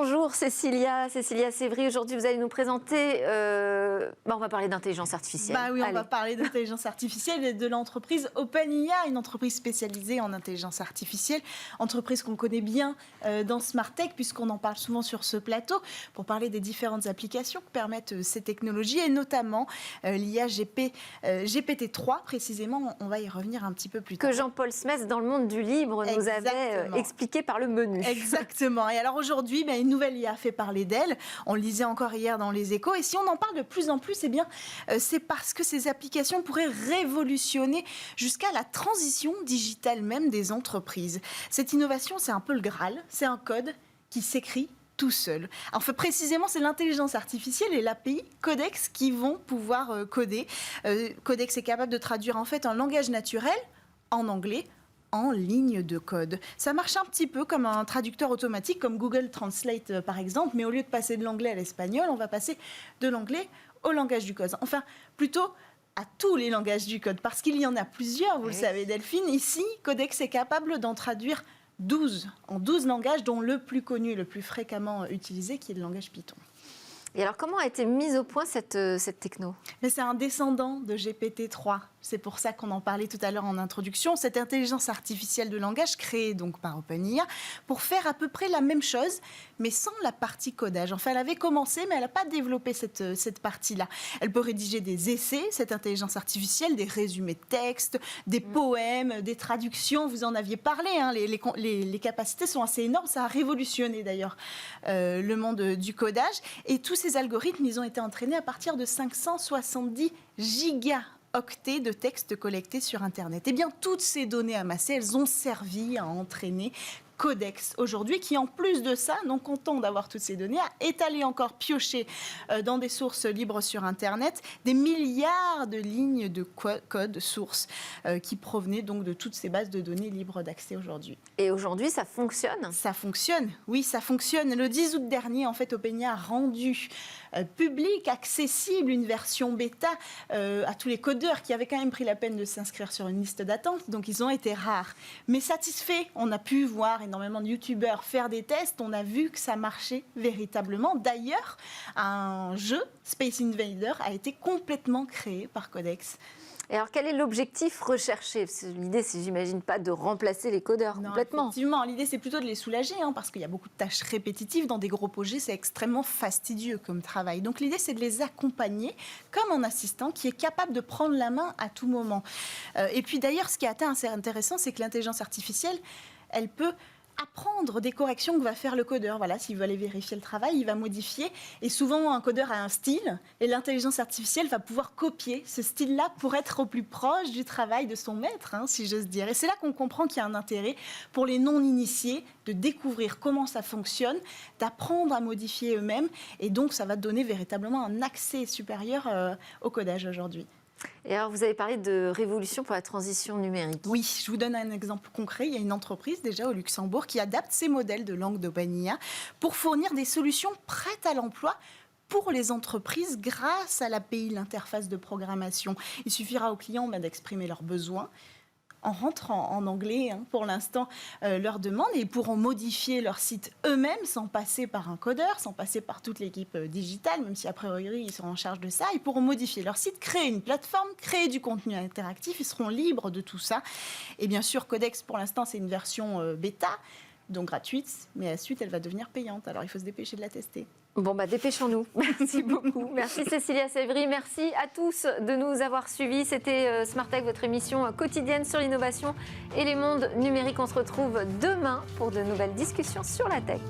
Bonjour Cécilia Sévry. Aujourd'hui, vous allez nous présenter. On va parler d'intelligence artificielle. Oui, on va parler d'intelligence artificielle et de l'entreprise OpenIA, une entreprise spécialisée en intelligence artificielle, entreprise qu'on connaît bien dans Smart Tech, puisqu'on en parle souvent sur ce plateau, pour parler des différentes applications que permettent ces technologies, et notamment l'IA GPT-3, précisément. On va y revenir un petit peu plus tard. Que Jean-Paul Smith, dans Le Monde du Libre, nous avait expliqué par le menu. Exactement. Et alors aujourd'hui, une nouvelle IA fait parler d'elle. On le lisait encore hier dans Les Échos. Et si on en parle de plus en plus, c'est parce que ces applications pourraient révolutionner jusqu'à la transition digitale même des entreprises. Cette innovation, c'est un peu le Graal. C'est un code qui s'écrit tout seul. Enfin, précisément, c'est l'intelligence artificielle et l'API Codex qui vont pouvoir coder. Codex est capable de traduire en fait un langage naturel en anglais en ligne de code. Ça marche un petit peu comme un traducteur automatique, comme Google Translate par exemple, mais au lieu de passer de l'anglais à l'espagnol, on va passer de l'anglais au langage du code. Enfin, plutôt à tous les langages du code, parce qu'il y en a plusieurs, vous le savez Delphine. Ici, Codex est capable d'en traduire 12 langages, dont le plus connu, le plus fréquemment utilisé, qui est le langage Python. Et alors, comment a été mise au point cette techno ? Mais c'est un descendant de GPT-3. C'est pour ça qu'on en parlait tout à l'heure en introduction. Cette intelligence artificielle de langage créée donc par OpenIA pour faire à peu près la même chose, mais sans la partie codage. Enfin, elle avait commencé, mais elle n'a pas développé cette partie-là. Elle peut rédiger des essais, cette intelligence artificielle, des résumés de texte, des poèmes, des traductions. Vous en aviez parlé, hein, les capacités sont assez énormes. Ça a révolutionné d'ailleurs le monde du codage. Et tous ces algorithmes, ils ont été entraînés à partir de 570 gigaoctets de textes collectés sur Internet. Et bien, toutes ces données amassées, elles ont servi à entraîner Codex aujourd'hui, qui en plus de ça, non content d'avoir toutes ces données, est allé encore piocher dans des sources libres sur Internet des milliards de lignes de code source qui provenaient donc de toutes ces bases de données libres d'accès aujourd'hui. Et aujourd'hui, ça fonctionne ? Ça fonctionne, oui, ça fonctionne. Le 10 août dernier, en fait, OpenIA a rendu public, accessible, une version bêta à tous les codeurs qui avaient quand même pris la peine de s'inscrire sur une liste d'attente. Donc, ils ont été rares. Mais satisfaits, on a pu voir énormément de youtubeurs faire des tests. On a vu que ça marchait véritablement. D'ailleurs, un jeu, Space Invader, a été complètement créé par Codex. Et alors, quel est l'objectif recherché ? L'idée, c'est, j'imagine, pas de remplacer les codeurs complètement. Effectivement, l'idée, c'est plutôt de les soulager, parce qu'il y a beaucoup de tâches répétitives. Dans des gros projets, c'est extrêmement fastidieux comme travail. Donc, l'idée, c'est de les accompagner comme un assistant qui est capable de prendre la main à tout moment. Et puis, d'ailleurs, ce qui est assez intéressant, c'est que l'intelligence artificielle, elle peut apprendre des corrections que va faire le codeur. Voilà, s'il veut aller vérifier le travail, il va modifier. Et souvent, un codeur a un style et l'intelligence artificielle va pouvoir copier ce style-là pour être au plus proche du travail de son maître, si j'ose dire. Et c'est là qu'on comprend qu'il y a un intérêt pour les non-initiés de découvrir comment ça fonctionne, d'apprendre à modifier eux-mêmes. Et donc, ça va donner véritablement un accès supérieur au codage aujourd'hui. Et alors, vous avez parlé de révolution pour la transition numérique. Oui, je vous donne un exemple concret. Il y a une entreprise déjà au Luxembourg qui adapte ses modèles de langue d'OpenIA pour fournir des solutions prêtes à l'emploi pour les entreprises grâce à l'API, l'interface de programmation. Il suffira aux clients d'exprimer leurs besoins en rentrant en anglais, pour l'instant, leur demande, et ils pourront modifier leur site eux-mêmes sans passer par un codeur, sans passer par toute l'équipe digitale, même si a priori ils seront en charge de ça. Ils pourront modifier leur site, créer une plateforme, créer du contenu interactif, ils seront libres de tout ça. Et bien sûr, Codex, pour l'instant, c'est une version bêta, donc gratuite, mais à la suite, elle va devenir payante. Alors, il faut se dépêcher de la tester. Bon, dépêchons-nous. Merci beaucoup. Merci Cécilia Sévry. Merci à tous de nous avoir suivis. C'était Smart Tech, votre émission quotidienne sur l'innovation et les mondes numériques. On se retrouve demain pour de nouvelles discussions sur la tech.